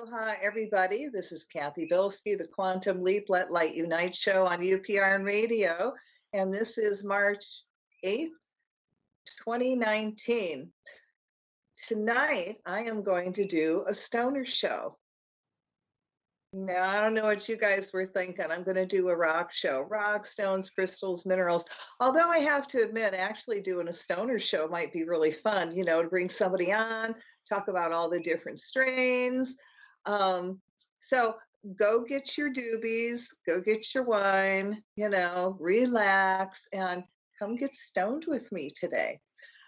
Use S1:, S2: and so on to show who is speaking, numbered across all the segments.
S1: Aloha, everybody. This is Cathy Bilsky, the Quantum Leap Let Light Unite show on UPRN Radio. And this is March 8th, 2019. Tonight, I am going to do a stoner show. Now, I don't know what you guys were thinking. I'm going to do a rock show. Rock, stones, crystals, minerals. Although I have to admit, actually doing a stoner show might be really fun, to bring somebody on, talk about all the different strains. So go get your doobies, go get your wine, relax, and come get stoned with me today.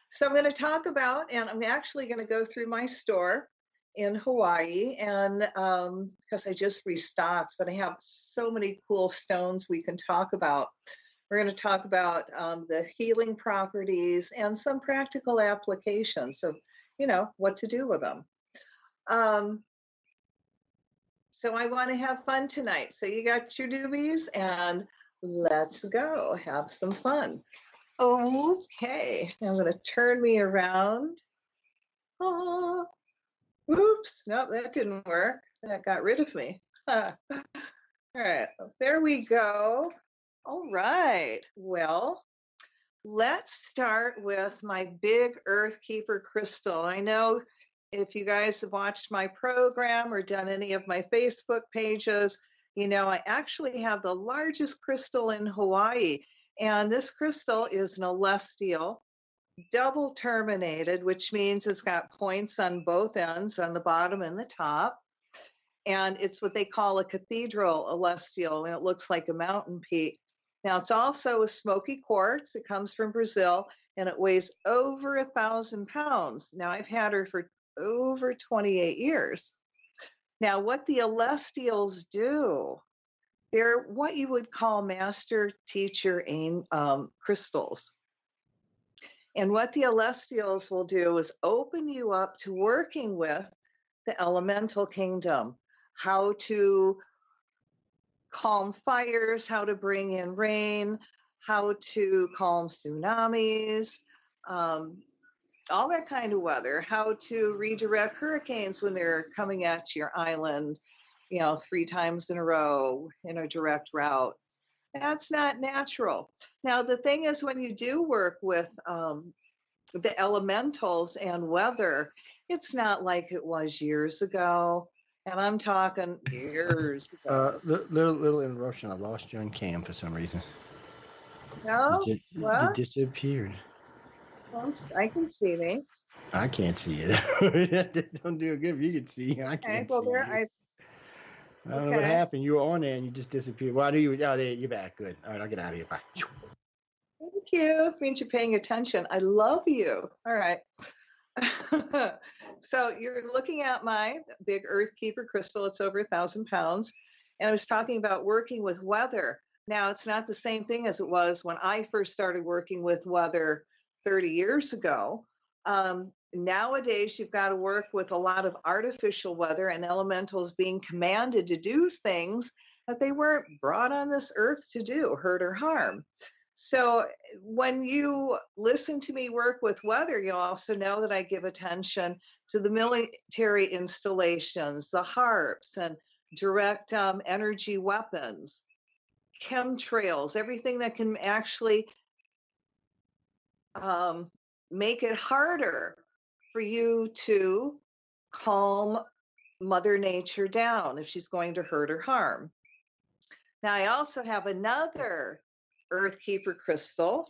S1: So I'm going to talk about, and I'm actually going to go through my store in Hawaii, and because I just restocked, but I have so many cool stones we can talk about. We're going to talk about the healing properties and some practical applications of, what to do with them. So I want to have fun tonight. So you got your doobies, and let's go have some fun. Okay, now I'm going to turn me around. Oh. Oops, nope, that didn't work. That got rid of me. All right, there we go. All right, well, let's start with my big Earth Keeper crystal. I know if you guys have watched my program or done any of my Facebook pages, I actually have the largest crystal in Hawaii. And this crystal is an celestial, double terminated, which means it's got points on both ends, on the bottom and the top. And it's what they call a cathedral celestial, and it looks like a mountain peak. Now, it's also a smoky quartz. It comes from Brazil, and it weighs over 1,000 pounds. Now, I've had her for over 28 years. Now, what the celestials do, they're what you would call master teacher crystals. And what the celestials will do is open you up to working with the elemental kingdom, how to calm fires, how to bring in rain, how to calm tsunamis, all that kind of weather, how to redirect hurricanes when they're coming at your island, 3 times in a row in a direct route. That's not natural. Now, the thing is, when you do work with the elementals and weather, it's not like it was years ago. And I'm talking years ago.
S2: Little interruption. I lost you on cam for some reason.
S1: No?
S2: You disappeared.
S1: Well, I can see me.
S2: I can't see it. Don't do it good if you can see. I can't see you. I don't know what happened. You were on there and you just disappeared. Well, I knew you were. Oh, there, you're back. Good. All right, I'll get out of here. Bye.
S1: Thank you. It means you're paying attention. I love you. All right. So you're looking at my big Earth Keeper crystal. It's over 1,000 pounds. And I was talking about working with weather. Now, it's not the same thing as it was when I first started working with weather 30 years ago. Nowadays, you've got to work with a lot of artificial weather and elementals being commanded to do things that they weren't brought on this earth to do, hurt or harm. So when you listen to me work with weather, you'll also know that I give attention to the military installations, the harps, and direct energy weapons, chemtrails, everything that can actually make it harder for you to calm Mother Nature down if she's going to hurt or harm. Now, I also have another Earth Keeper crystal.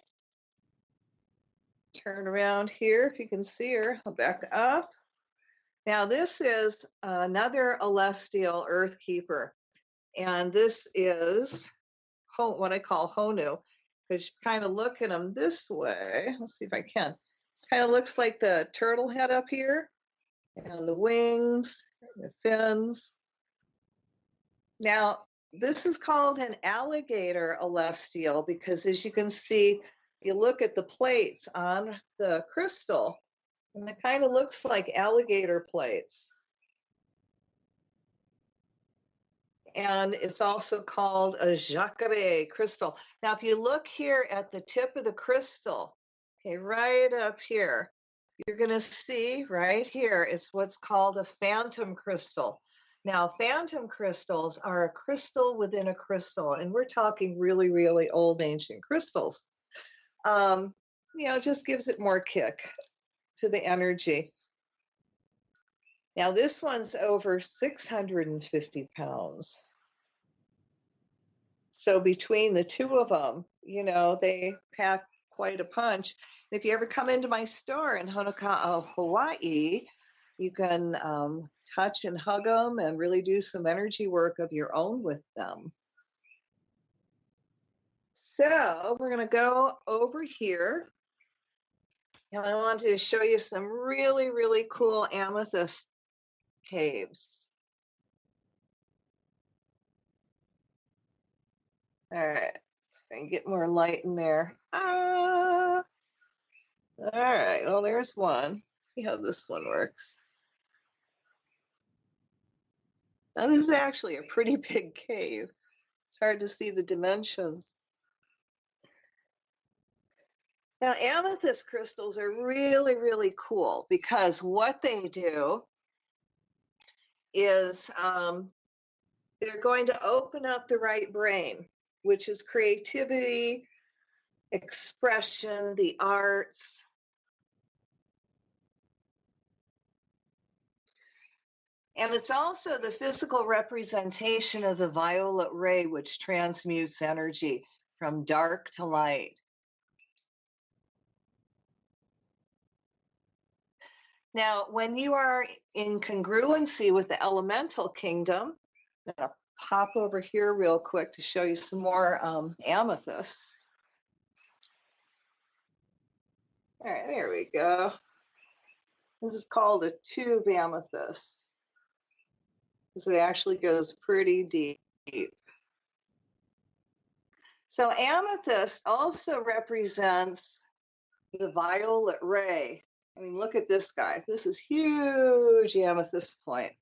S1: Turn around here if you can see her. I'll back up. Now, this is another celestial Earth Keeper, and this is what I call Honu, because you kind of look at them this way. Let's see if I can. It kind of looks like the turtle head up here, and the wings, the fins. Now, this is called an alligator celestial because, as you can see, you look at the plates on the crystal, and it kind of looks like alligator plates. And it's also called a jacare crystal. Now, if you look here at the tip of the crystal, okay, right up here, you're going to see right here is what's called a phantom crystal. Now, phantom crystals are a crystal within a crystal, and we're talking really, really old ancient crystals. It just gives it more kick to the energy. Now, this one's over 650 pounds. So between the two of them, they pack quite a punch. And if you ever come into my store in Honoka'a, Hawaii, you can touch and hug them and really do some energy work of your own with them. So we're going to go over here. And I want to show you some really, really cool amethyst caves. All right, let's try and get more light in there. All right, well, there's one. Let's see how this one works. Now, this is actually a pretty big cave. It's hard to see the dimensions. Now, amethyst crystals are really, really cool because what they do is they're going to open up the right brain, which is creativity, expression, the arts. And it's also the physical representation of the violet ray, which transmutes energy from dark to light. Now, when you are in congruency with the elemental kingdom, I'm going to pop over here real quick to show you some more amethysts. All right, there we go. This is called a tube amethyst, because it actually goes pretty deep. So amethyst also represents the violet ray. I mean, look at this guy. This is huge amethyst point.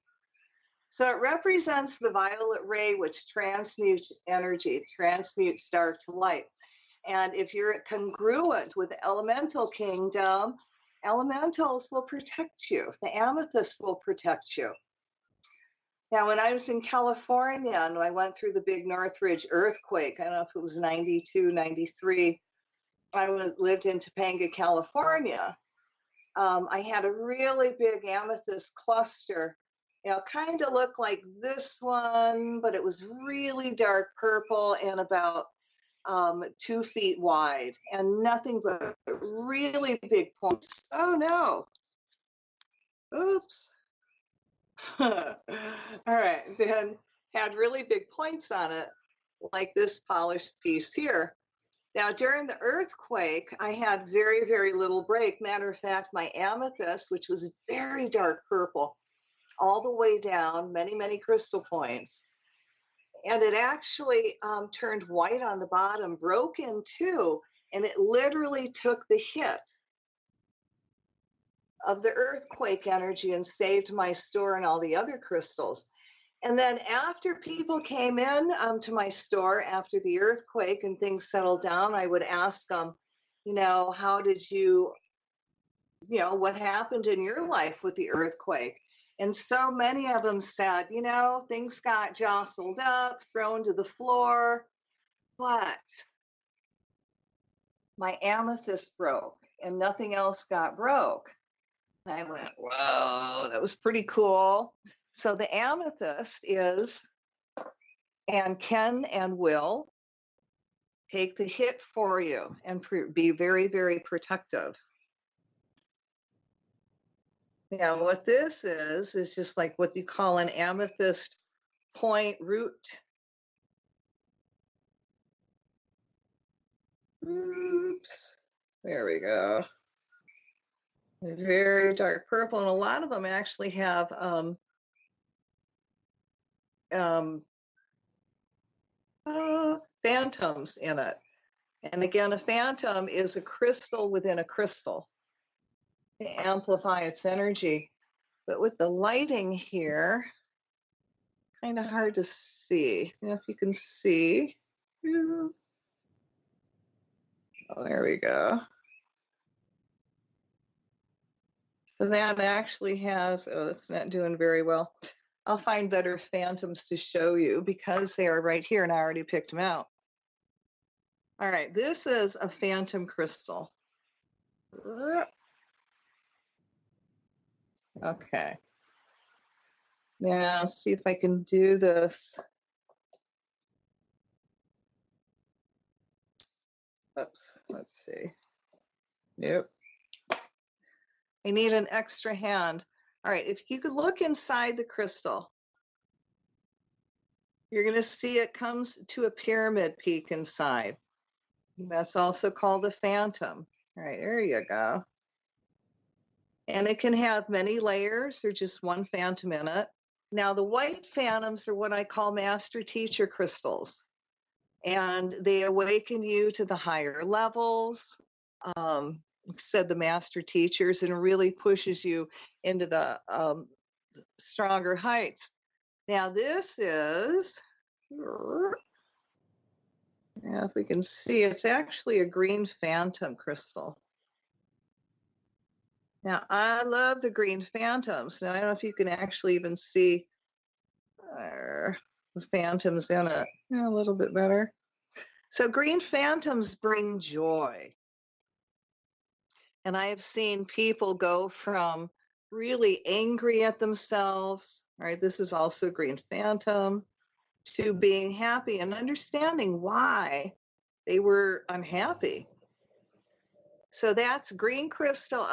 S1: So it represents the violet ray, which transmutes energy, transmutes dark to light. And if you're congruent with the elemental kingdom, elementals will protect you. The amethyst will protect you. Now, when I was in California and I went through the big Northridge earthquake, I don't know if it was 92, 93, I lived in Topanga, California. I had a really big amethyst cluster. Kind of looked like this one, but it was really dark purple and about 2 feet wide and nothing but really big points. Oh no. Oops. All right. Then had really big points on it, like this polished piece here. Now, during the earthquake, I had very, very little break. Matter of fact, my amethyst, which was very dark purple, all the way down, many, many crystal points. And it actually turned white on the bottom, broke in two, and it literally took the hit of the earthquake energy and saved my store and all the other crystals. And then after people came in to my store after the earthquake and things settled down, I would ask them, how did you, what happened in your life with the earthquake? And so many of them said, things got jostled up, thrown to the floor, but my amethyst broke and nothing else got broke. I went, whoa, that was pretty cool. So the amethyst is, and can and will, take the hit for you and be very, very protective. Now, what this is just like what you call an amethyst point root. Oops, there we go. Very dark purple, and a lot of them actually have phantoms in it. And again, a phantom is a crystal within a crystal to amplify its energy. But with the lighting here, kind of hard to see. If you can see. Oh, there we go. So that actually has, oh, that's not doing very well. I'll find better phantoms to show you because they are right here and I already picked them out. All right, this is a phantom crystal. Okay. Now, see if I can do this. Oops, let's see. Nope. I need an extra hand. All right, if you could look inside the crystal, you're going to see it comes to a pyramid peak inside. That's also called a phantom. All right, there you go. And it can have many layers or just one phantom in it. Now, the white phantoms are what I call master teacher crystals, and they awaken you to the higher levels, said the master teachers, and really pushes you into the stronger heights. Now, this is, if we can see, it's actually a green phantom crystal. Now, I love the green phantoms. Now, I don't know if you can actually even see the phantoms in it. Yeah, a little bit better. So green phantoms bring joy. And I have seen people go from really angry at themselves, all right, this is also green phantom, to being happy and understanding why they were unhappy. So that's green crystal.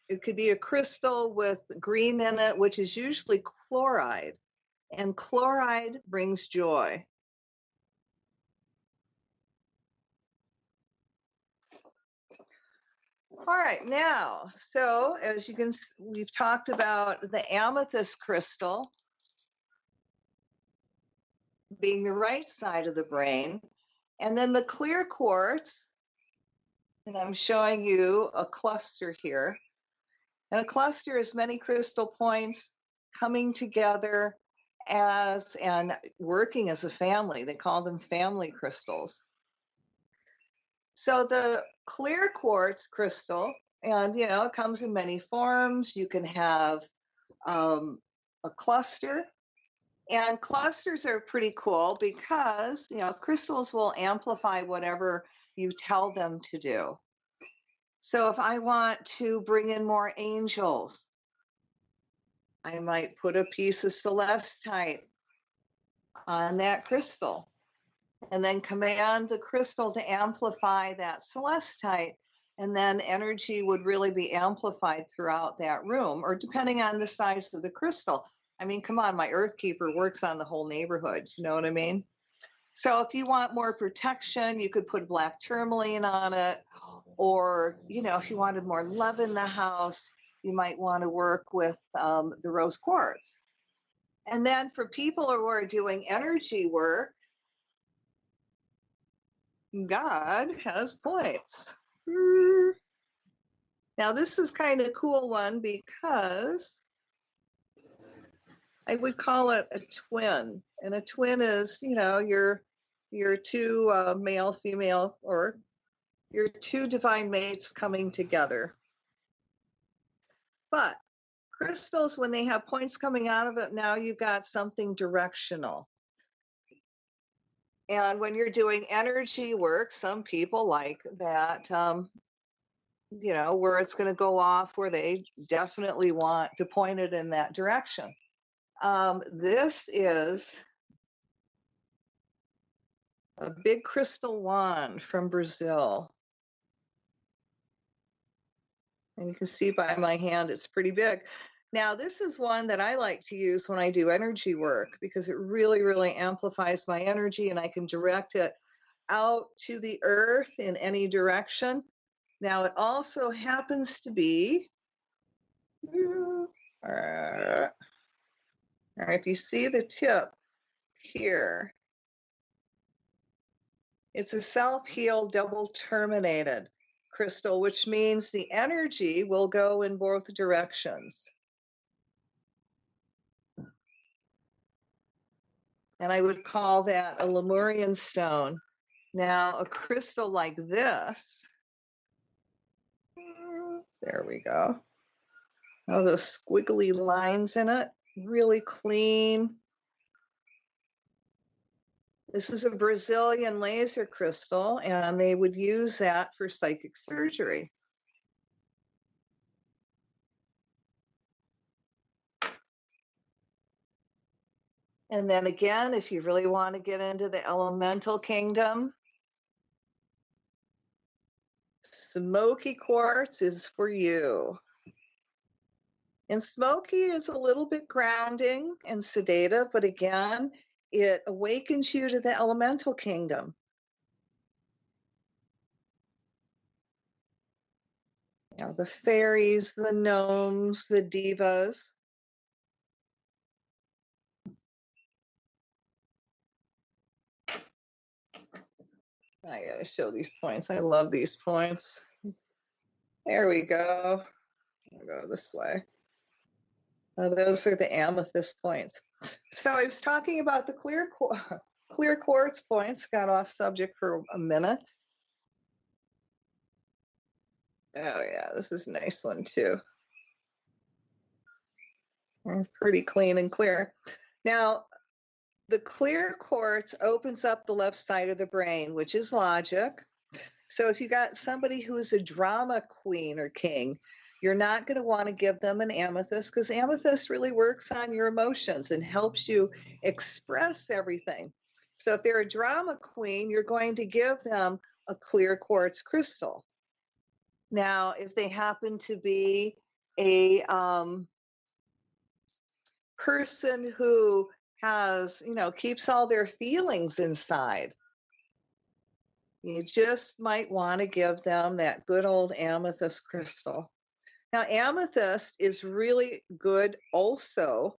S1: It could be a crystal with green in it, which is usually chloride. And chloride brings joy. All right, now, so as you can, we've talked about the amethyst crystal being the right side of the brain, and then the clear quartz, and I'm showing you a cluster here. And a cluster is many crystal points coming together as and working as a family. They call them family crystals. So the clear quartz crystal, and it comes in many forms. You can have a cluster, and clusters are pretty cool because crystals will amplify whatever you tell them to do. So if I want to bring in more angels, I might put a piece of celestite on that crystal and then command the crystal to amplify that celestite, and then energy would really be amplified throughout that room, or depending on the size of the crystal. I mean, come on, my Earth Keeper works on the whole neighborhood, you know what I mean? So if you want more protection, you could put black tourmaline on it, or if you wanted more love in the house, you might want to work with the rose quartz. And then for people who are doing energy work, God has points. Now this is kind of a cool one because I would call it a twin, and a twin is your two male, female, or your two divine mates coming together. But crystals, when they have points coming out of it, now you've got something directional. And when you're doing energy work, some people like that, where it's going to go off, where they definitely want to point it in that direction. This is a big crystal wand from Brazil. And you can see by my hand, it's pretty big. Now, this is one that I like to use when I do energy work because it really, really amplifies my energy, and I can direct it out to the earth in any direction. Now, it also happens to be, if you see the tip here, it's a self-heal double terminated crystal, which means the energy will go in both directions. And I would call that a Lemurian stone. Now, a crystal like this, there we go. Oh, those squiggly lines in it. really clean. This is a Brazilian laser crystal, and they would use that for psychic surgery. And then again, if you really want to get into the elemental kingdom, smoky quartz is for you. And smoky is a little bit grounding and sedative, but again, it awakens you to the elemental kingdom. You know, the fairies, the gnomes, the divas. I gotta show these points. I love these points. There we go. I'll go this way. Those are the amethyst points. So I was talking about the clear quartz points. Got off subject for a minute. Oh yeah, this is a nice one too. Pretty clean and clear. Now, the clear quartz opens up the left side of the brain, which is logic. So if you got somebody who is a drama queen or king, you're not going to want to give them an amethyst, because amethyst really works on your emotions and helps you express everything. So if they're a drama queen, you're going to give them a clear quartz crystal. Now, if they happen to be a person who has, keeps all their feelings inside, you just might want to give them that good old amethyst crystal. Now, amethyst is really good also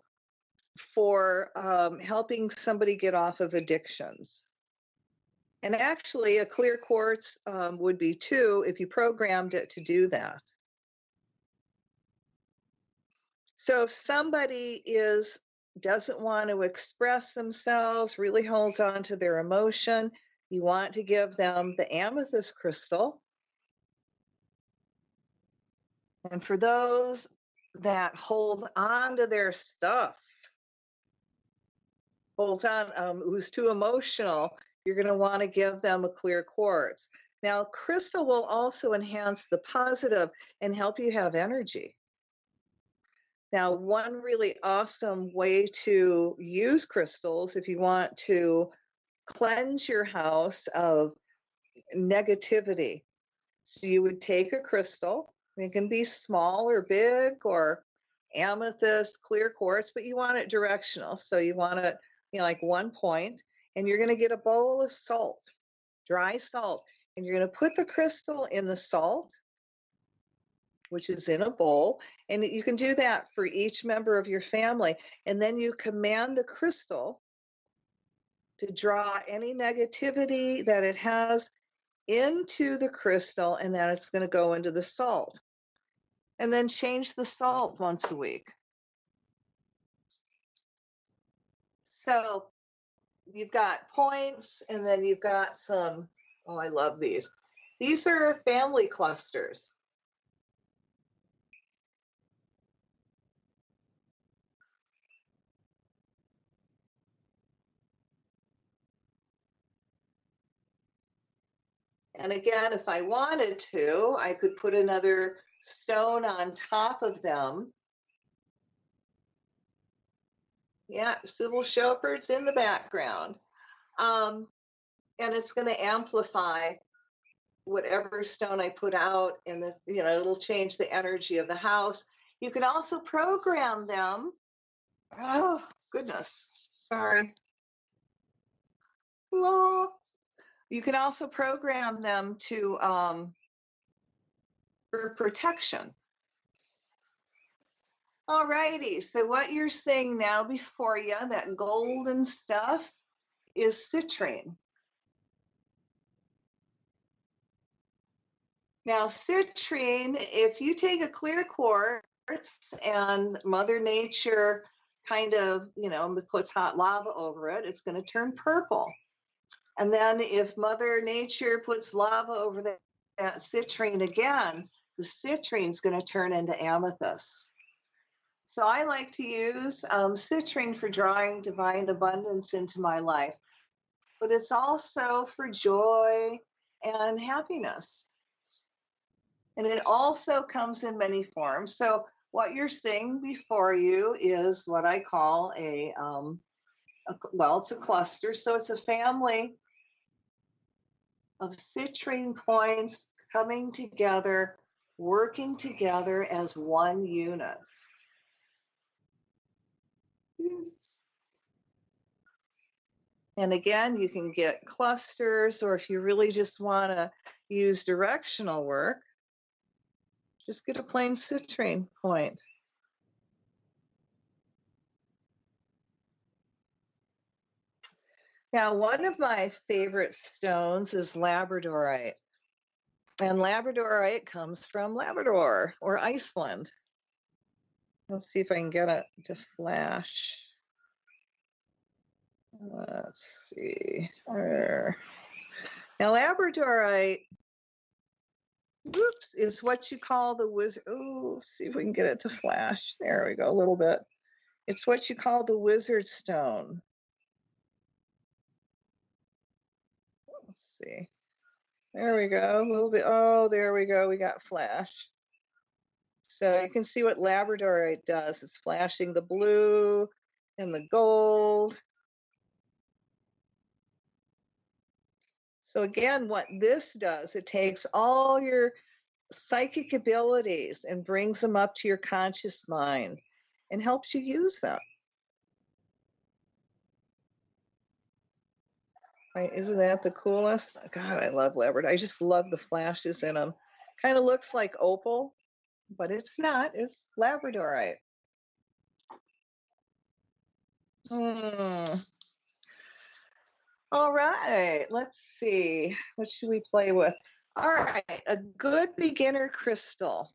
S1: for helping somebody get off of addictions. And actually, a clear quartz would be too, if you programmed it to do that. So if somebody doesn't want to express themselves, really holds on to their emotion, you want to give them the amethyst crystal. And for those that hold on to their stuff, who's too emotional, you're going to want to give them a clear quartz. Now, crystal will also enhance the positive and help you have energy. Now, one really awesome way to use crystals, if you want to cleanse your house of negativity, so you would take a crystal. It can be small or big, or amethyst, clear quartz, but you want it directional. So you want it, like 1 point, and you're going to get a bowl of salt, dry salt, and you're going to put the crystal in the salt, which is in a bowl, and you can do that for each member of your family. And then you command the crystal to draw any negativity that it has into the crystal, and then it's going to go into the salt. And then change the salt once a week. So you've got points, and then you've got some, I love these. These are family clusters. And again, if I wanted to, I could put another stone on top of them. Yeah, Sybil Shepherd's in the background. And it's going to amplify whatever stone I put out, and it'll change the energy of the house. You can also program them. Oh, goodness. Sorry. Oh. You can also program them to for protection. All righty. So what you're seeing now before you, that golden stuff, is citrine. Now, citrine, if you take a clear quartz and Mother Nature kind of, puts hot lava over it, it's going to turn purple. And then if Mother Nature puts lava over that citrine again, the citrine's going to turn into amethyst. So I like to use citrine for drawing divine abundance into my life, but it's also for joy and happiness. And it also comes in many forms. So what you're seeing before you is what I call well, it's a cluster. So it's a family of citrine points coming together, working together as one unit. Oops. And again, you can get clusters, or if you really just want to use directional work, just get a plain citrine point. Now, one of my favorite stones is labradorite. And labradorite comes from Labrador or Iceland. Let's see if I can get it to flash. Let's see. Now, labradorite, oops, is what you call the wizard. Oh, see if we can get it to flash. There we go, a little bit. It's what you call the wizard stone. Let's see. There we go, a little bit. Oh, there we go. We got flash. So you can see what labradorite does. It's flashing the blue and the gold. So again, what this does, it takes all your psychic abilities and brings them up to your conscious mind and helps you use them. Right? Isn't that the coolest? God, I love labradorite. I just love the flashes in them. Kind of looks like opal, but it's not. It's labradorite. All right, let's see. What should we play with? All right, a good beginner crystal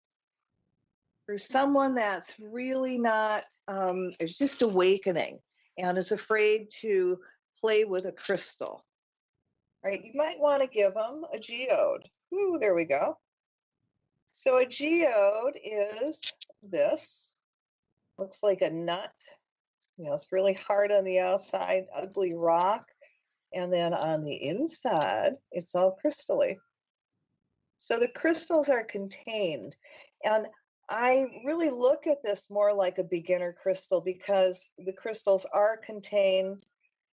S1: for someone that's really not, it's just awakening and is afraid to play with a crystal. Right, you might want to give them a geode. Ooh, there we go. So a geode is this. Looks like a nut. You know, it's really hard on the outside, ugly rock. And then on the inside, it's all crystally. So the crystals are contained. And I really look at this more like a beginner crystal because the crystals are contained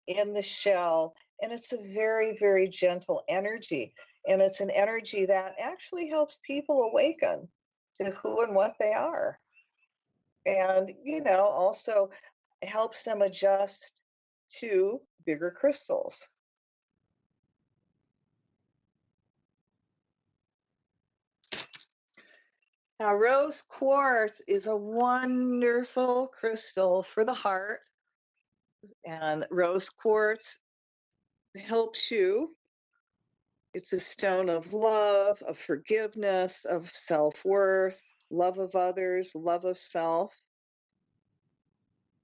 S1: in the shell. And it's a very, very gentle energy. And it's an energy that actually helps people awaken to who and what they are. And, you know, also helps them adjust to bigger crystals. Now, rose quartz is a wonderful crystal for the heart. And rose quartz helps you. It's a stone of love, of forgiveness, of self-worth, love of others, love of self.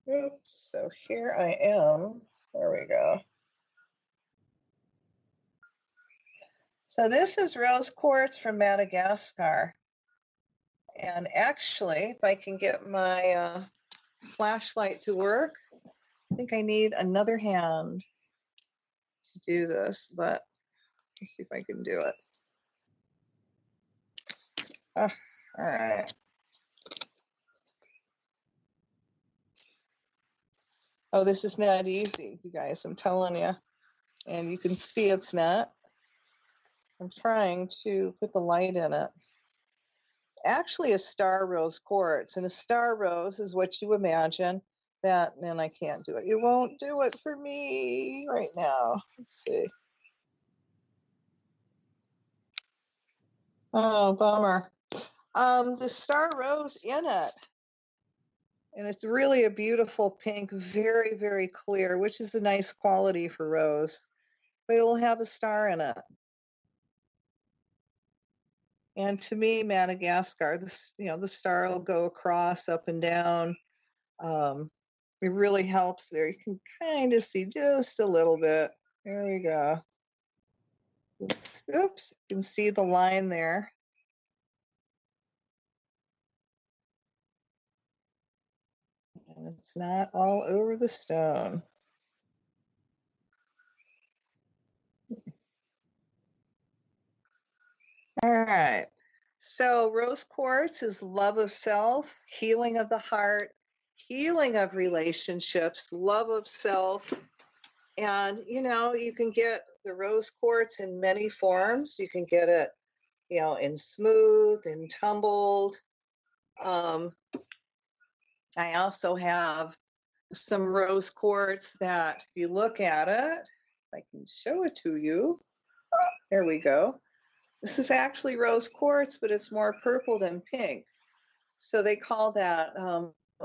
S1: Oops, so here I am. There we go. So this is rose quartz from Madagascar. And actually, if I can get my flashlight to work, I think I need another hand to do this, but let's see if I can do it. All right. Oh, this is not easy, you guys, I'm telling you. And you can see it's not. I'm trying to put the light in it. Actually, a star rose quartz, and a star rose is what you imagine that, and I can't do it. You won't do it for me right now. Let's see. Oh, bummer. The star rose in it, and it's really a beautiful pink, very, very clear, which is a nice quality for rose, but it'll have a star in it. And to me, Madagascar, the star will go across, up and down. It really helps there. You can kind of see just a little bit. There we go. Oops, you can see the line there. It's not all over the stone. All right. So rose quartz is love of self, healing of the heart, healing of relationships, love of self. And, you know, you can get the rose quartz in many forms. You can get it, you know, in smooth and tumbled. I also have some rose quartz that if you look at it, I can show it to you. There we go. This is actually rose quartz, but it's more purple than pink. So they call that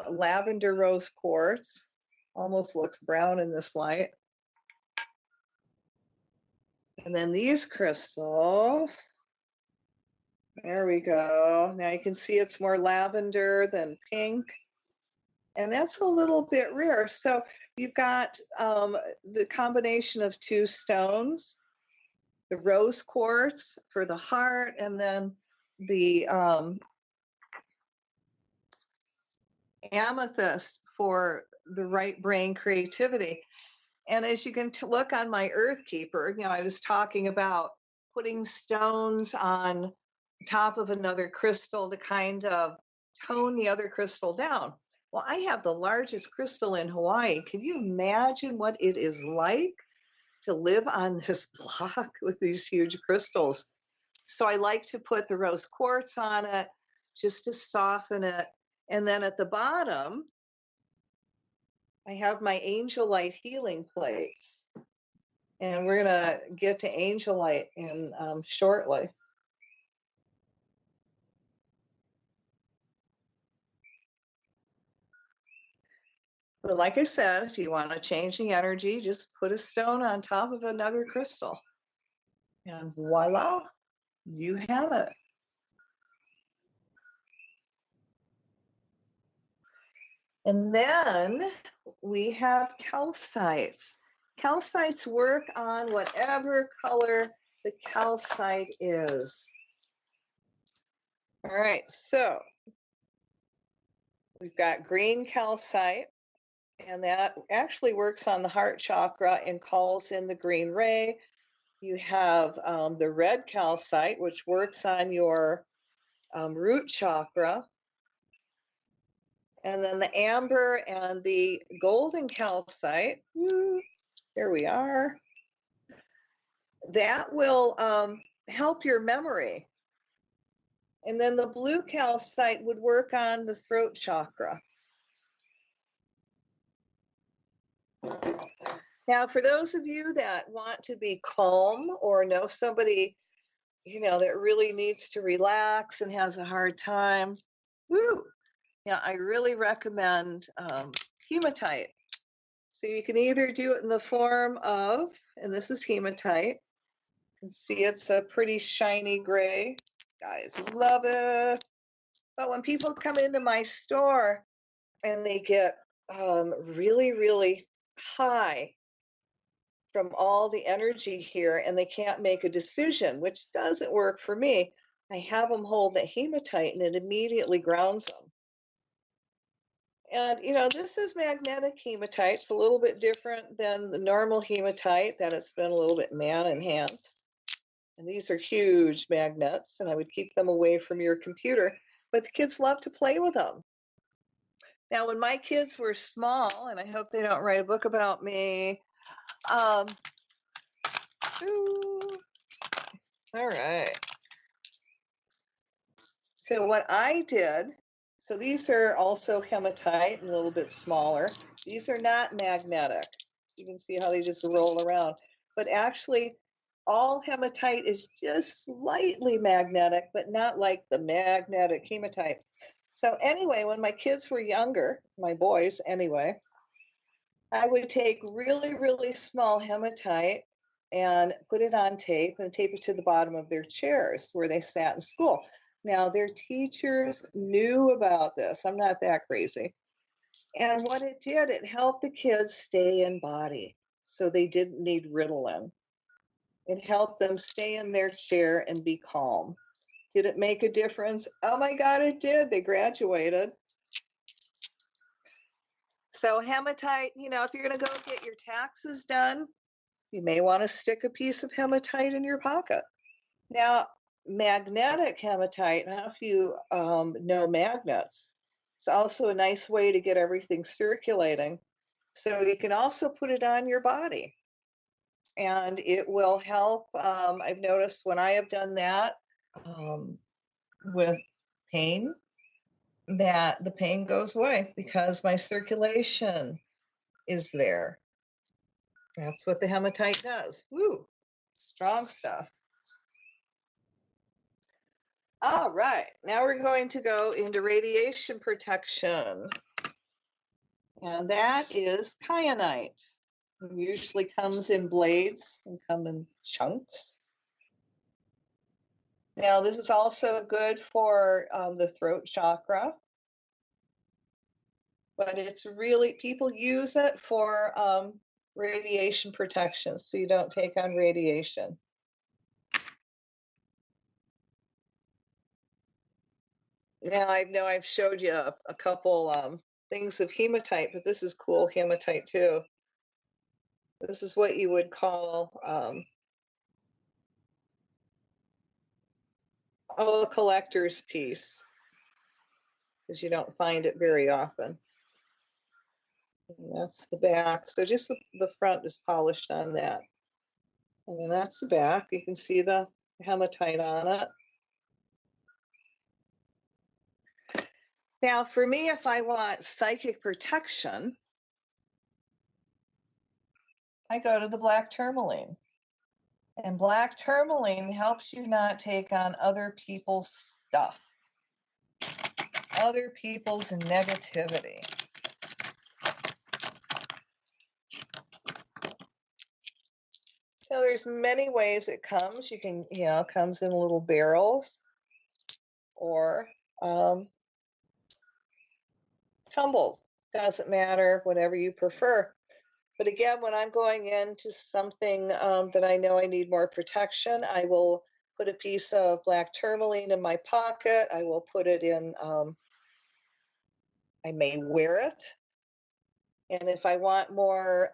S1: lavender rose quartz. Almost looks brown in this light. And then these crystals, there we go. Now you can see it's more lavender than pink. And that's a little bit rare. So you've got the combination of two stones, the rose quartz for the heart, and then the amethyst for the right brain creativity. And as you can look on my Earth Keeper, you know, I was talking about putting stones on top of another crystal to kind of tone the other crystal down. Well, I have the largest crystal in Hawaii. Can you imagine what it is like to live on this block with these huge crystals? So I like to put the rose quartz on it just to soften it. And then at the bottom, I have my angel light healing plates. And we're going to get to angel light in shortly. But like I said, if you want to change the energy, just put a stone on top of another crystal. And voila, you have it. And then we have calcites. Calcites work on whatever color the calcite is. All right, so we've got green calcite, and that actually works on the heart chakra and calls in the green ray. You have the red calcite, which works on your root chakra. And then the amber and the golden calcite, there we are. That will help your memory. And then the blue calcite would work on the throat chakra. Now, for those of you that want to be calm or know somebody, you know, that really needs to relax and has a hard time, yeah, I really recommend hematite. So you can either do it in the form of, and this is hematite. You can see it's a pretty shiny gray. Guys love it. But when people come into my store and they get really, really high from all the energy here and they can't make a decision, which doesn't work for me, I have them hold the hematite and it immediately grounds them. And, you know, this is magnetic hematite. It's a little bit different than the normal hematite, that it's been a little bit man-enhanced. And these are huge magnets, and I would keep them away from your computer. But the kids love to play with them. Now, when my kids were small, and I hope they don't write a book about me. All right. So what I did, so these are also hematite and a little bit smaller. These are not magnetic. You can see how they just roll around. But actually, all hematite is just slightly magnetic, but not like the magnetic hematite. So anyway, when my kids were younger, my boys anyway, I would take really, really small hematite and put it on tape and tape it to the bottom of their chairs where they sat in school. Now, their teachers knew about this. I'm not that crazy. And what it did, it helped the kids stay in body so they didn't need Ritalin. It helped them stay in their chair and be calm. Did it make a difference? Oh my God, it did. They graduated. So hematite, if you're going to go get your taxes done, you may want to stick a piece of hematite in your pocket. Now, magnetic hematite, I don't know if you know magnets. It's also a nice way to get everything circulating. So you can also put it on your body. And it will help. I've noticed when I have done that with pain, that the pain goes away because my circulation is there. That's what the hematite does. Woo, strong stuff. All right, now we're going to go into radiation protection. And that is kyanite. It usually comes in blades and come in chunks. Now, this is also good for the throat chakra. But it's really, people use it for radiation protection, so you don't take on radiation. Now, I know I've showed you a couple things of hematite, but this is cool hematite too. This is what you would call a collector's piece, because you don't find it very often. And that's the back. So just the front is polished on that. And then that's the back. You can see the hematite on it. Now, for me, if I want psychic protection, I go to the black tourmaline. And black tourmaline helps you not take on other people's stuff, other people's negativity. So there's many ways it comes. You can, it comes in little barrels or tumbled. Doesn't matter, whatever you prefer. But again, when I'm going into something that I know I need more protection, I will put a piece of black tourmaline in my pocket. I will put it in, I may wear it. And if I want more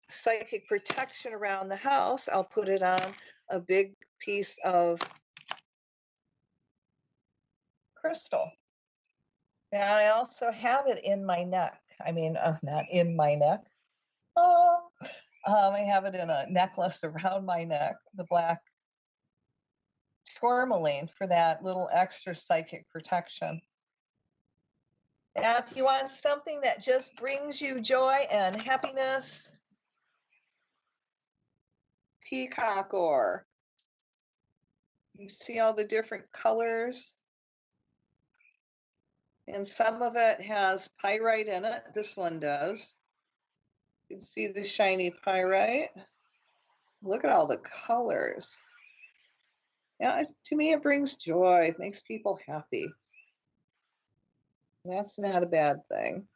S1: psychic protection around the house, I'll put it on a big piece of crystal. Now, I also have it in my neck. I mean, not in my neck. I have it in a necklace around my neck, the black tourmaline, for that little extra psychic protection. Now, if you want something that just brings you joy and happiness, peacock ore. You see all the different colors? And some of it has pyrite in it. This one does. You can see the shiny pyrite. Look at all the colors. Yeah, to me, it brings joy. It makes people happy. That's not a bad thing.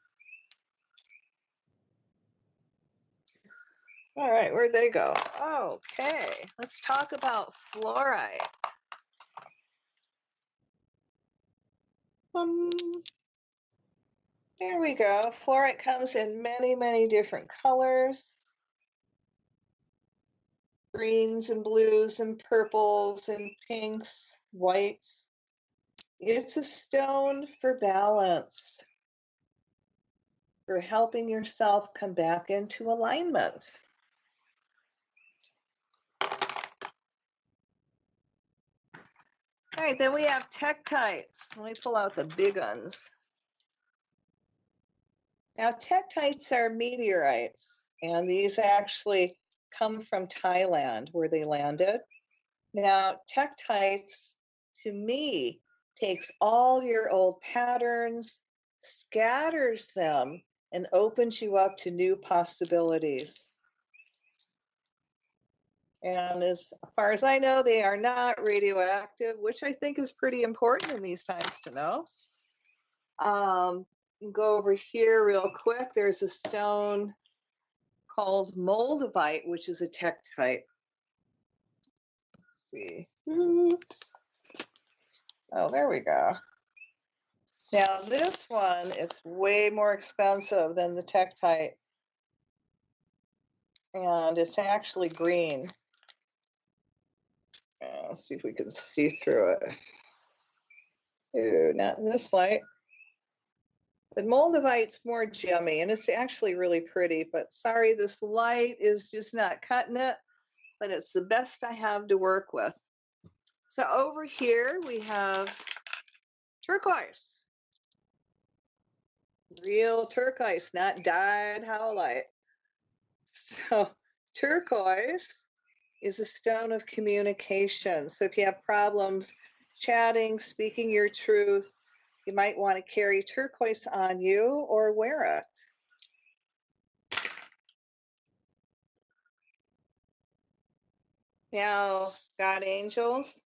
S1: All right, where'd they go? Okay, let's talk about fluorite. There we go. Fluorite comes in many, many different colors. Greens and blues and purples and pinks, whites. It's a stone for balance, for helping yourself come back into alignment. All right, then we have tektites. Let me pull out the big ones. Now, tektites are meteorites, and these actually come from Thailand, where they landed. Now, tektites, to me, takes all your old patterns, scatters them, and opens you up to new possibilities. And as far as I know, they are not radioactive, which I think is pretty important in these times to know. Go over here real quick. There's a stone called moldavite, which is a tektite. Let's see. Oops. Oh, there we go. Now this one, it's way more expensive than the Tektite. And it's actually green. Let's see if we can see through it. Ooh, not in this light. But Moldavite's more gemmy, and it's actually really pretty. But sorry, this light is just not cutting it. But it's the best I have to work with. So over here we have turquoise. Real turquoise, not dyed howlite. So turquoise is a stone of communication. So if you have problems chatting, speaking your truth, you might want to carry turquoise on you or wear it. Now, God angels.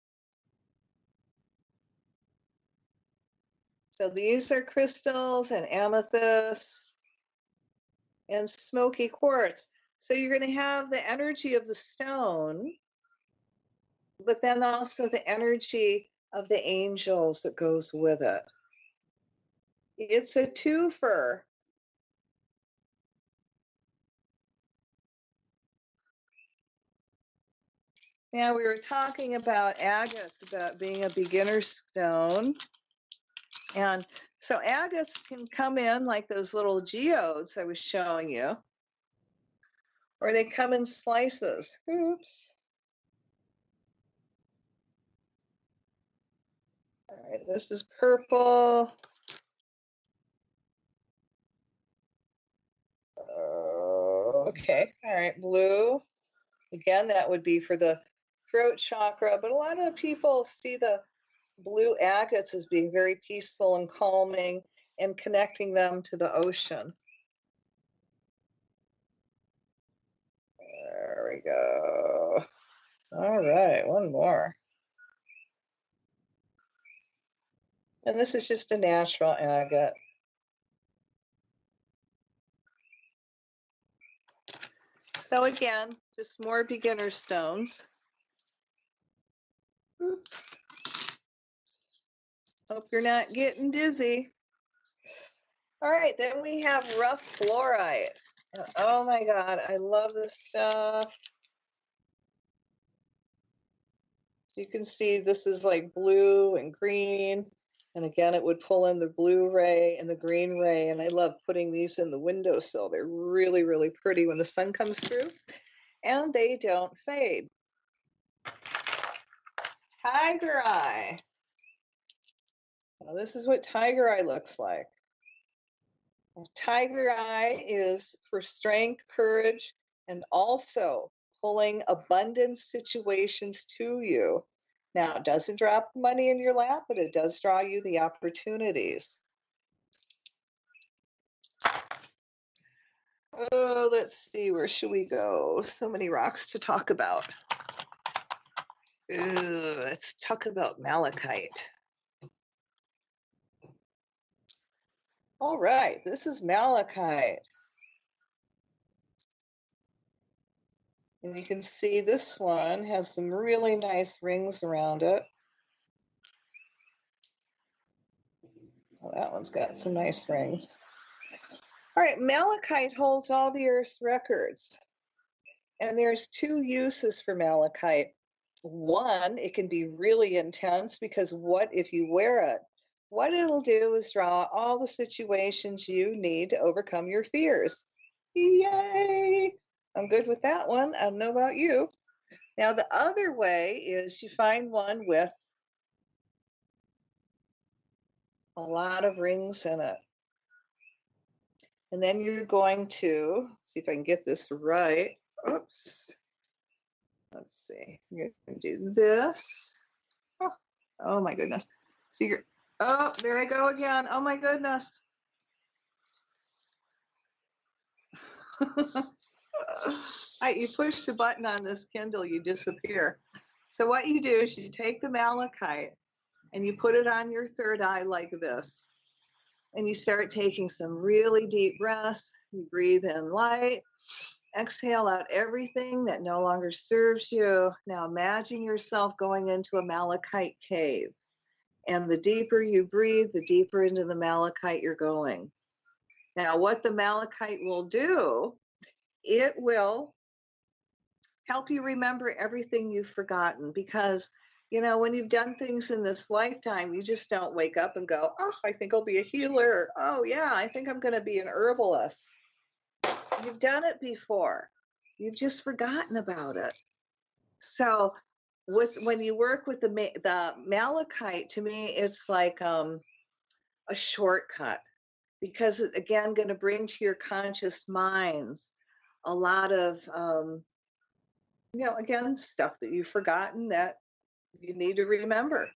S1: So these are crystals and amethyst and smoky quartz. So you're going to have the energy of the stone, but then also the energy of the angels that goes with it. It's a twofer. Now we were talking about agates, about being a beginner stone. And so agates can come in like those little geodes I was showing you, or they come in slices. Oops. All right, this is purple. Okay, all right, blue. Again, that would be for the throat chakra, but a lot of people see the blue agates as being very peaceful and calming and connecting them to the ocean. There we go. All right, one more. And this is just a natural agate. So again, just more beginner stones. Oops. Hope you're not getting dizzy. All right, then we have rough fluorite. Oh my God, I love this stuff. You can see this is like blue and green. And again, it would pull in the blue ray and the green ray. And I love putting these in the windowsill. They're really, really pretty when the sun comes through. And they don't fade. Tiger eye. Now, this is what tiger eye looks like. Tiger eye is for strength, courage, and also pulling abundant situations to you. Now, it doesn't drop money in your lap, but it does draw you the opportunities. Oh, let's see, where should we go? So many rocks to talk about. Ooh, let's talk about malachite. All right, this is malachite. And you can see this one has some really nice rings around it. Well, that one's got some nice rings. All right, malachite holds all the Earth's records. And there's two uses for malachite. One, it can be really intense because what if you wear it? What it'll do is draw all the situations you need to overcome your fears. Yay! I'm good with that one. I don't know about you. Now, the other way is you find one with a lot of rings in it. And then you're going to, see if I can get this right. Oops. Let's see. You're going to do this. Oh my goodness. So you're, oh, there I go again. Oh my goodness. You push the button on this Kindle, you disappear. So what you do is you take the malachite and you put it on your third eye like this. And you start taking some really deep breaths. You breathe in light. Exhale out everything that no longer serves you. Now imagine yourself going into a malachite cave. And the deeper you breathe, the deeper into the malachite you're going. Now, what the malachite will do, it will help you remember everything you've forgotten, because, you know, when you've done things in this lifetime, you just don't wake up and go, oh, I think I'll be a healer. Oh, yeah, I think I'm going to be an herbalist. You've done it before. You've just forgotten about it. So when you work with the malachite, to me, it's like a shortcut, because it's, again, going to bring to your conscious minds a lot of, you know, again, stuff that you've forgotten that you need to remember.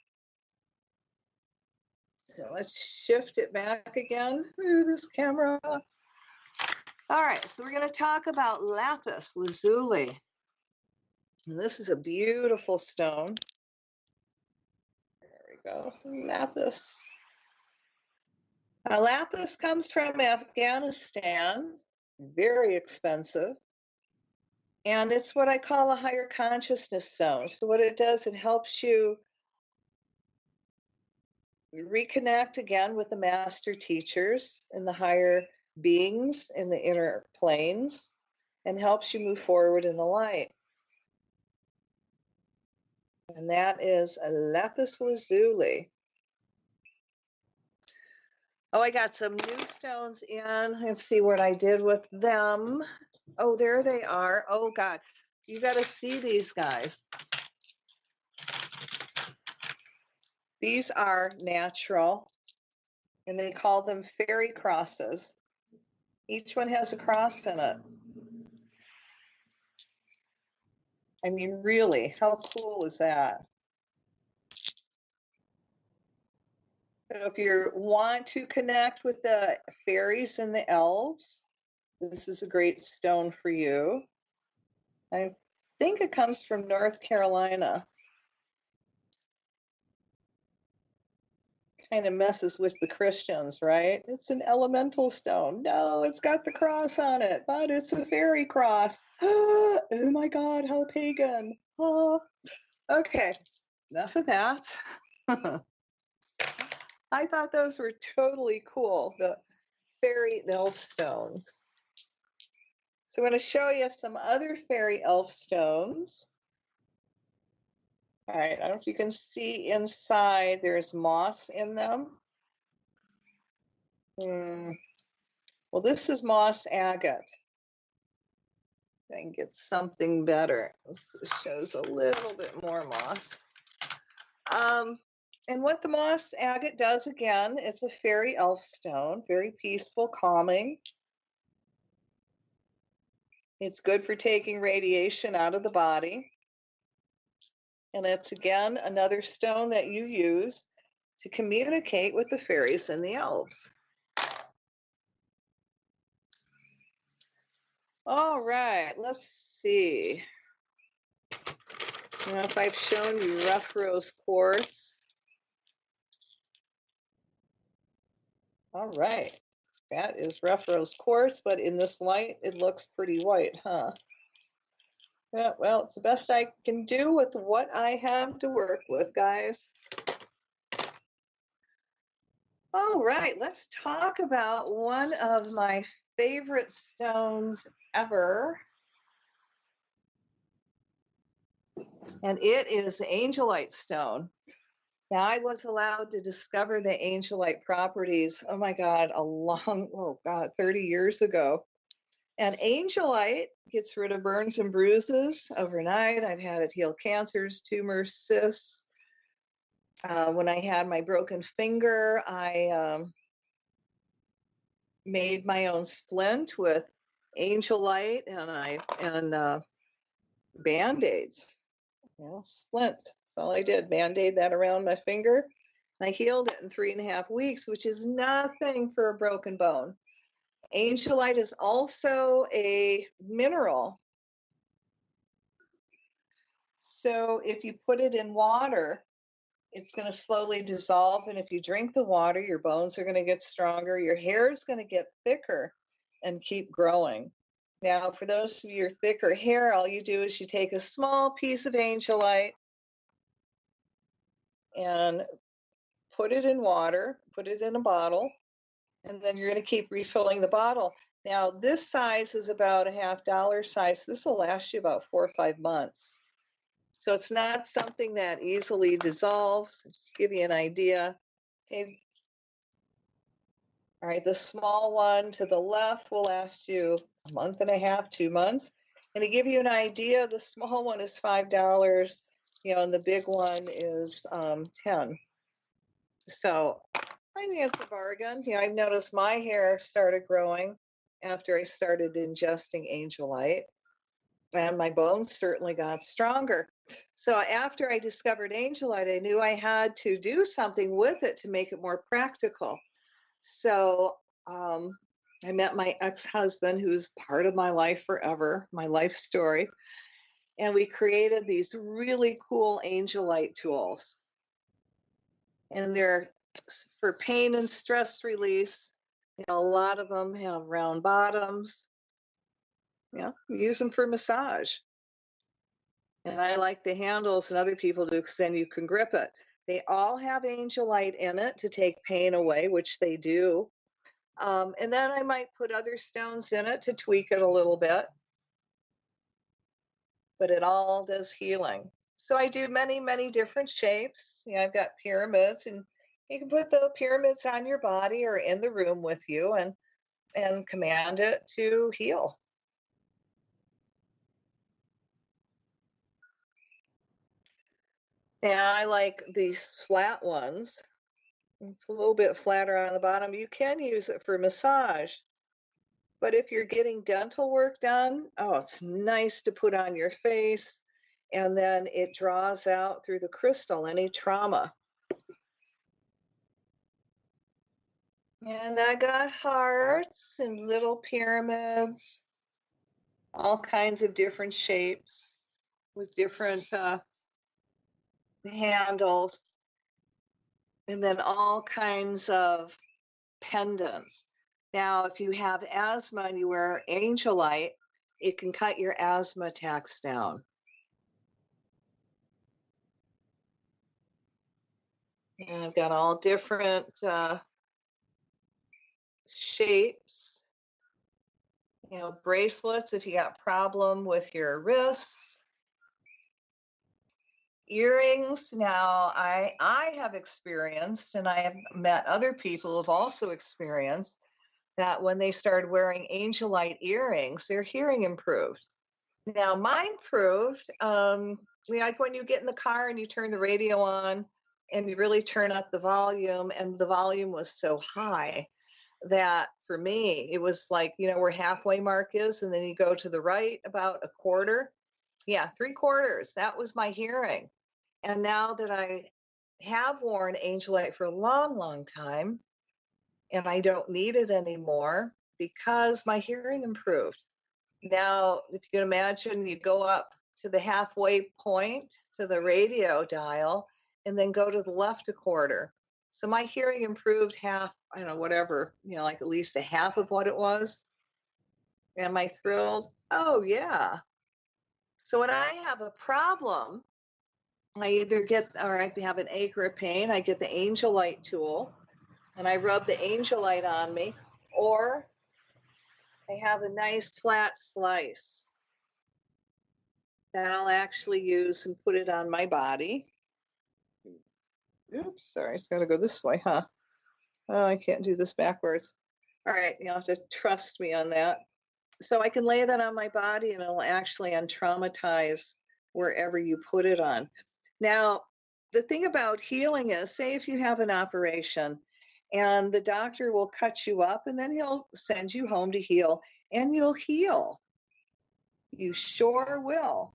S1: So let's shift it back again. Ooh, this camera. All right, so we're going to talk about lapis lazuli. And this is a beautiful stone. There we go, lapis. Now, lapis comes from Afghanistan, very expensive. And it's what I call a higher consciousness stone. So what it does, it helps you reconnect again with the master teachers and the higher beings in the inner planes, and helps you move forward in the light. And that is a lapis lazuli. Oh, I got some new stones in. Let's see what I did with them. Oh, there they are. Oh, God. You got to see these guys. These are natural, and they call them fairy crosses. Each one has a cross in it. I mean, really, how cool is that? So if you want to connect with the fairies and the elves, this is a great stone for you. I think it comes from North Carolina. Kind of messes with the Christians, right? It's an elemental stone. No, it's got the cross on it, but it's a fairy cross. Oh my God, how pagan. Oh. Okay, enough of that. I thought those were totally cool, the fairy elf stones. So I'm going to show you some other fairy elf stones. All right, I don't know if you can see inside, there's moss in them. Well, this is moss agate. I can get something better. This shows a little bit more moss. And what the moss agate does, again, it's a fairy elf stone, very peaceful, calming. It's good for taking radiation out of the body. And it's, again, another stone that you use to communicate with the fairies and the elves. All right, let's see. Now, if I've shown you rough rose quartz. All right, that is rough rose quartz, but in this light, it looks pretty white, huh? Yeah, well, it's the best I can do with what I have to work with, guys. All right, let's talk about one of my favorite stones ever. And it is the angelite stone. Now, I was allowed to discover the angelite properties, oh my God, 30 years ago. And angelite gets rid of burns and bruises overnight. I've had it heal cancers, tumors, cysts. When I had my broken finger, I made my own splint with angelite and Band-Aids. Splint. That's all I did. Band-Aid that around my finger. I healed it in 3.5 weeks, which is nothing for a broken bone. Angelite is also a mineral. So if you put it in water, it's going to slowly dissolve. And if you drink the water, your bones are going to get stronger. Your hair is going to get thicker and keep growing. Now, for those of your thicker hair, all you do is you take a small piece of angelite and put it in water, put it in a bottle, and then you're going to keep refilling the bottle. Now, this size is about a $50 size. This will last you about 4 or 5 months. So it's not something that easily dissolves. Just give you an idea. Okay. All right, the small one to the left will last you a month and a half, 2 months. And to give you an idea, the small one is $5, and the big one is 10. So I think it's a bargain. I've noticed my hair started growing after I started ingesting Angelite, and my bones certainly got stronger. So after I discovered Angelite, I knew I had to do something with it to make it more practical. So I met my ex-husband, who's part of my life forever, my life story, and we created these really cool Angelite tools. And they're for pain and stress release. A lot of them have round bottoms. We use them for massage. And I like the handles, and other people do, because then you can grip it. They all have Angelite in it to take pain away, which they do. And then I might put other stones in it to tweak it a little bit. But it all does healing. So I do many, many different shapes. I've got pyramids, and you can put the pyramids on your body or in the room with you and command it to heal. Now I like these flat ones. It's a little bit flatter on the bottom. You can use it for massage. But if you're getting dental work done, it's nice to put on your face, and then it draws out through the crystal any trauma. And I got hearts and little pyramids, all kinds of different shapes with different handles, and then all kinds of pendants. Now, if you have asthma and you wear Angelite, it can cut your asthma attacks down. And I've got all different shapes. Bracelets if you got problem with your wrists. Earrings. Now, I have experienced, and I have met other people who have also experienced, that when they started wearing Angelite earrings, their hearing improved. Now, mine proved, like when you get in the car and you turn the radio on and you really turn up the volume, and the volume was so high that for me, it was like, where halfway mark is, and then you go to the right about a quarter. Yeah, 3/4. That was my hearing. And now that I have worn Angelite for a long, long time, and I don't need it anymore because my hearing improved. Now, if you can imagine, you go up to the halfway point to the radio dial and then go to the left a quarter. So my hearing improved half, I don't know, whatever, like at least a half of what it was. Am I thrilled? Oh, yeah. So when I have a problem, I either I have an ache or a pain, I get the Angelite tool and I rub the Angelite on me, or I have a nice flat slice that I'll actually use and put it on my body. Oops, sorry, it's got to go this way, huh? Oh, I can't do this backwards. All right, you'll have to trust me on that. So I can lay that on my body and it'll actually untraumatize wherever you put it on. Now, the thing about healing is, say if you have an operation and the doctor will cut you up and then he'll send you home to heal, and you'll heal. You sure will.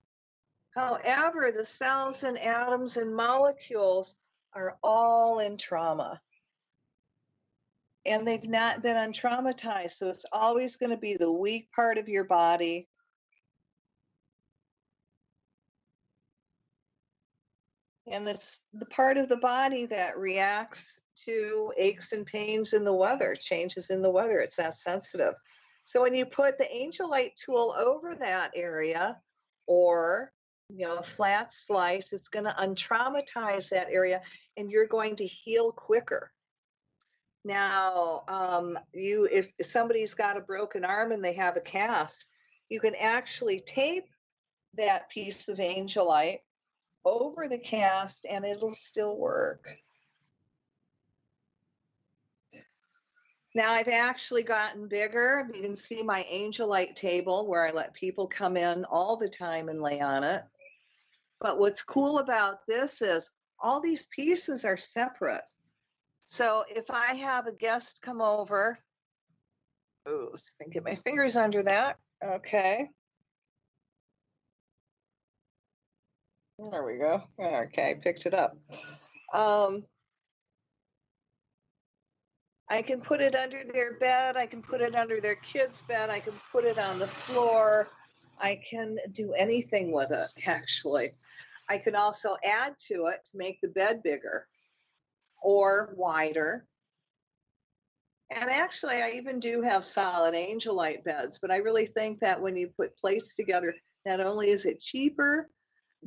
S1: However, the cells and atoms and molecules are all in trauma. And they've not been untraumatized. So it's always going to be the weak part of your body. And it's the part of the body that reacts to aches and pains in the weather, changes in the weather. It's that sensitive. So when you put the Angelite tool over that area, or a flat slice. It's going to untraumatize that area, and you're going to heal quicker. Now, if somebody's got a broken arm and they have a cast, you can actually tape that piece of angelite over the cast and it'll still work. Now I've actually gotten bigger. You can see my angelite table where I let people come in all the time and lay on it. But what's cool about this is all these pieces are separate. So if I have a guest come over, ooh, see if I can get my fingers under that. Okay. There we go. Okay, picked it up. I can put it under their bed. I can put it under their kid's bed. I can put it on the floor. I can do anything with it, actually. I can also add to it to make the bed bigger or wider. And actually, I even do have solid angelite beds, but I really think that when you put plates together, not only is it cheaper,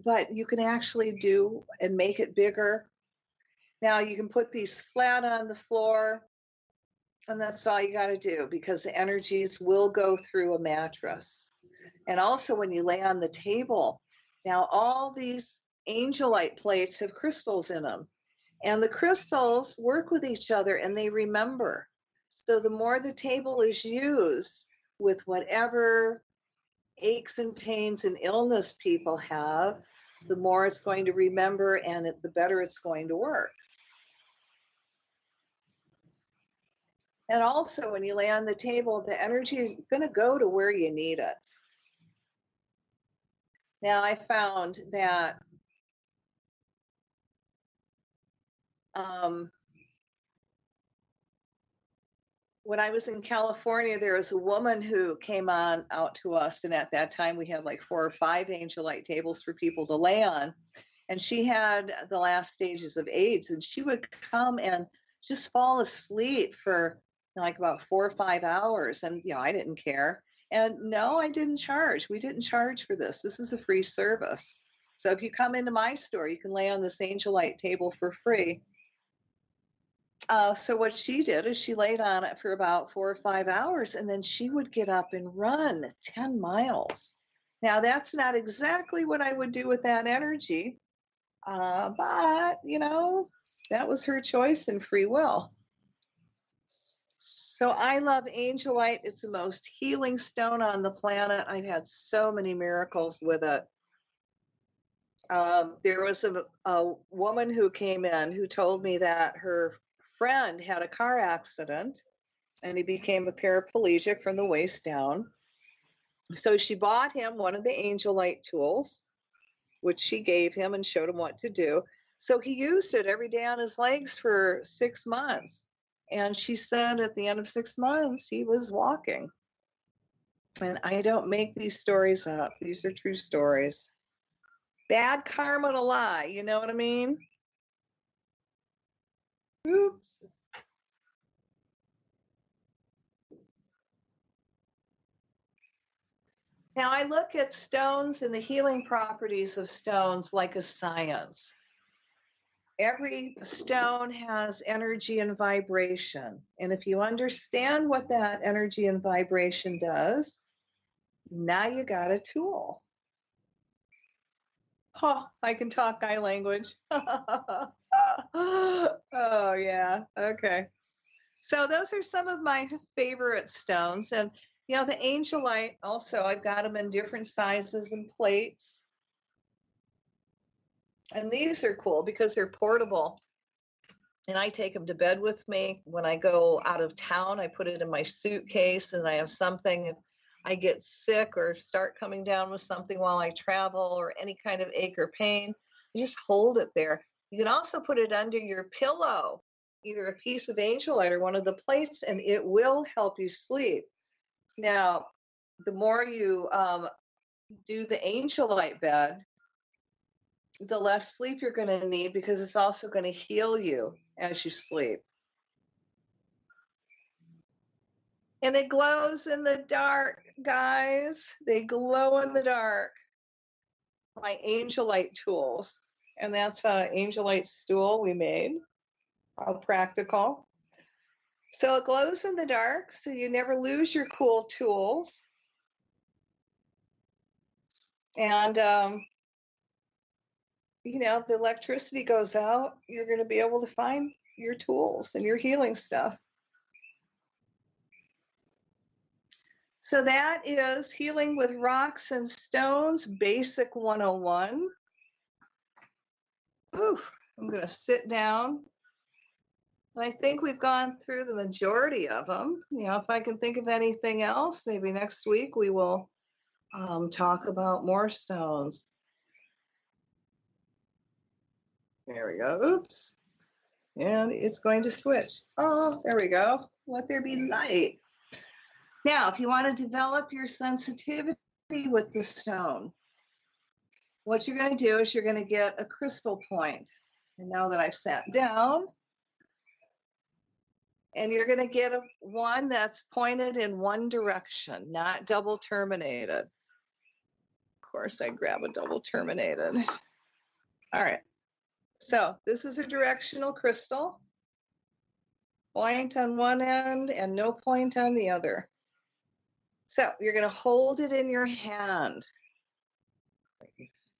S1: but you can actually do and make it bigger. Now you can put these flat on the floor, and that's all you got to do, because the energies will go through a mattress. And also when you lay on the table, now all these angelite plates have crystals in them, and the crystals work with each other and they remember. So the more the table is used with whatever aches and pains and illness people have, the more it's going to remember, and the better it's going to work. And also when you lay on the table, the energy is going to go to where you need it. Now I found that when I was in California, there was a woman who came out to us, and at that time we had like 4 or 5 angelite tables for people to lay on. And she had the last stages of AIDS, and she would come and just fall asleep for like about 4 or 5 hours. And I didn't care. And no, I didn't charge. We didn't charge for this. This is a free service. So if you come into my store, you can lay on this angelite table for free. So what she did is she laid on it for about 4 or 5 hours, and then she would get up and run 10 miles. Now, that's not exactly what I would do with that energy, but, that was her choice and free will. So I love angelite. It's the most healing stone on the planet. I've had so many miracles with it. There was a woman who came in who told me that her friend had a car accident and he became a paraplegic from the waist down. So she bought him one of the angelite tools, which she gave him and showed him what to do. So he used it every day on his legs for 6 months. And she said at the end of 6 months, he was walking. And I don't make these stories up. These are true stories. Bad karma to lie, you know what I mean? Oops. Now I look at stones and the healing properties of stones like a science. Every stone has energy and vibration. And if you understand what that energy and vibration does, now you got a tool. Oh, I can talk guy language. Oh, yeah. Okay. So those are some of my favorite stones. And, the angelite also, I've got them in different sizes and plates. And these are cool because they're portable. And I take them to bed with me. When I go out of town, I put it in my suitcase, and I have something. If I get sick or start coming down with something while I travel, or any kind of ache or pain, you just hold it there. You can also put it under your pillow, either a piece of angelite or one of the plates, and it will help you sleep. Now, the more you do the angelite bed, the less sleep you're going to need, because it's also going to heal you as you sleep. And it glows in the dark, guys. They glow in the dark. my Angelite tools. And that's an Angelite stool we made, practical. So it glows in the dark, so you never lose your cool tools. And, you know, if the electricity goes out, you're going to be able to find your tools and your healing stuff. So that is Healing with Rocks and Stones, Basic 101. Ooh, I'm going to sit down. I think we've gone through the majority of them. You know, if I can think of anything else, maybe next week we will talk about more stones. There we go. Oops. And it's going to switch. Oh, there we go. Let there be light. Now, if you want to develop your sensitivity with the stone, what you're going to do is you're going to get a crystal point. And now that I've sat down, and you're going to get one that's pointed in one direction, not double terminated. Of course, I grab a double terminated. All right. So this is a directional crystal. Point on one end and no point on the other. So you're going to hold it in your hand.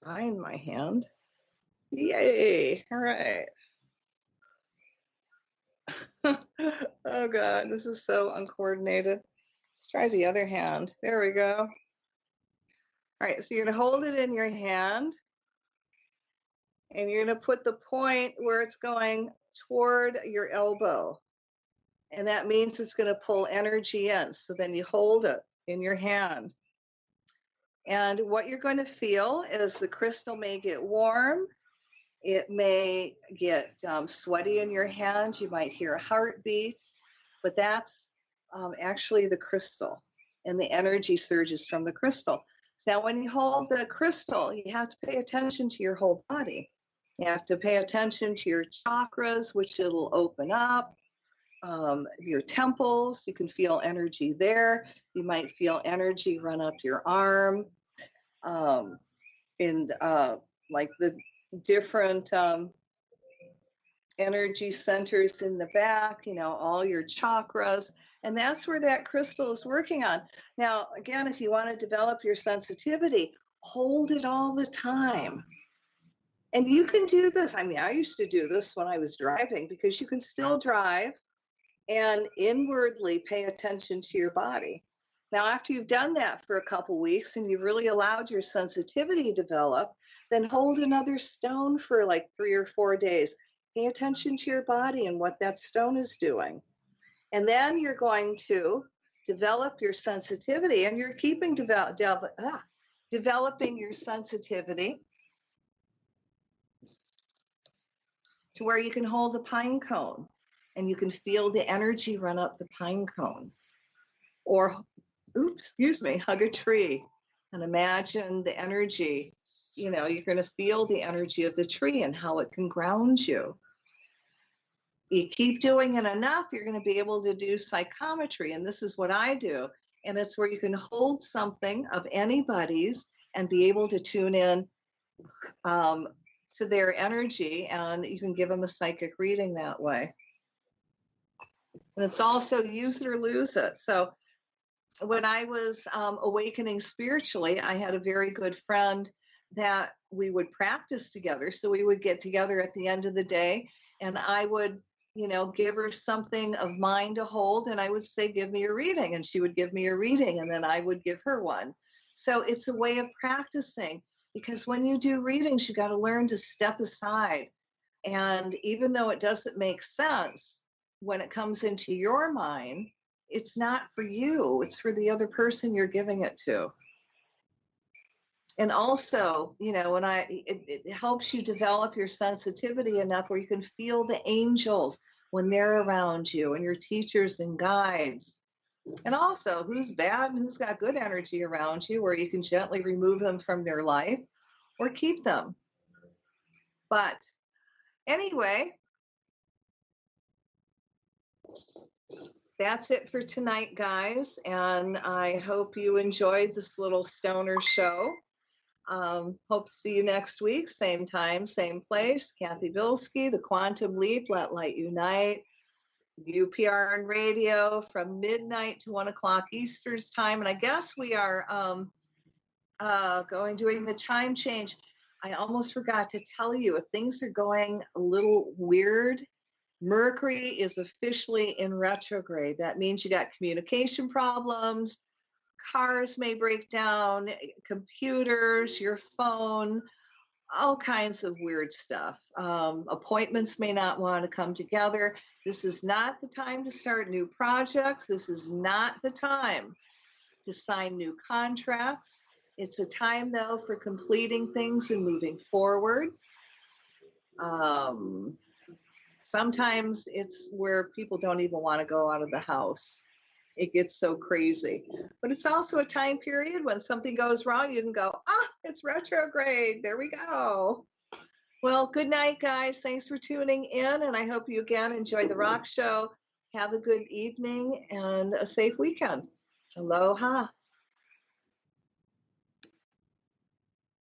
S1: Find my hand. Yay. All right. Oh, God, this is so uncoordinated. Let's try the other hand. There we go. All right, so you're going to hold it in your hand, and you're going to put the point where it's going toward your elbow. And that means it's going to pull energy in. So then you hold it in your hand. And what you're going to feel is the crystal may get warm. It may get sweaty in your hand. You might hear a heartbeat, but that's actually the crystal, and the energy surges from the crystal. So now when you hold the crystal, you have to pay attention to your whole body. You have to pay attention to your chakras, which it'll open up. Your temples, you can feel energy there. You might feel energy run up your arm. Like the different energy centers in the back, you know, all your chakras. And that's where that crystal is working on. Now, again, if you want to develop your sensitivity, hold it all the time. And you can do this. I mean, I used to do this when I was driving, because you can still drive and inwardly pay attention to your body. Now, after you've done that for a couple weeks and you've really allowed your sensitivity to develop, then hold another stone for like 3 or 4 days. Pay attention to your body and what that stone is doing. And then you're going to develop your sensitivity, and you're keeping developing your sensitivity to where you can hold a pine cone and you can feel the energy run up the pine cone. Or hug a tree and imagine the energy. You know, you're going to feel the energy of the tree and how it can ground you. You keep doing it enough, you're going to be able to do psychometry. And this is what I do. And it's where you can hold something of anybody's and be able to tune in to their energy, and you can give them a psychic reading that way. And it's also use it or lose it. So when I was awakening spiritually, I had a very good friend that we would practice together. So we would get together at the end of the day, and I would, you know, give her something of mine to hold, and I would say, give me a reading, and she would give me a reading, and then I would give her one. So it's a way of practicing, because when you do readings, you got to learn to step aside. And even though it doesn't make sense when it comes into your mind, it's not for you, it's for the other person you're giving it to. And also, you know, when it helps you develop your sensitivity enough where you can feel the angels when they're around you, and your teachers and guides. And also who's bad and who's got good energy around you, where you can gently remove them from their life or keep them. But anyway, that's it for tonight, guys. And I hope you enjoyed this little stoner show. Hope to see you next week, same time, same place. Cathy Bilsky, The Quantum Leap, Let Light Unite, UPRN Radio from midnight to 1 o'clock Easter's time. And I guess we are doing the chime change. I almost forgot to tell you, if things are going a little weird, Mercury is officially in retrograde. That means you got communication problems, cars may break down, computers, your phone, all kinds of weird stuff. Appointments may not want to come together. This is not the time to start new projects. This is not the time to sign new contracts. It's a time, though, for completing things and moving forward. Sometimes it's where people don't even want to go out of the house. It gets so crazy. But it's also a time period when something goes wrong, you can go, it's retrograde. There we go. Well, good night, guys. Thanks for tuning in. And I hope you again enjoy the rock show. Have a good evening and a safe weekend. Aloha.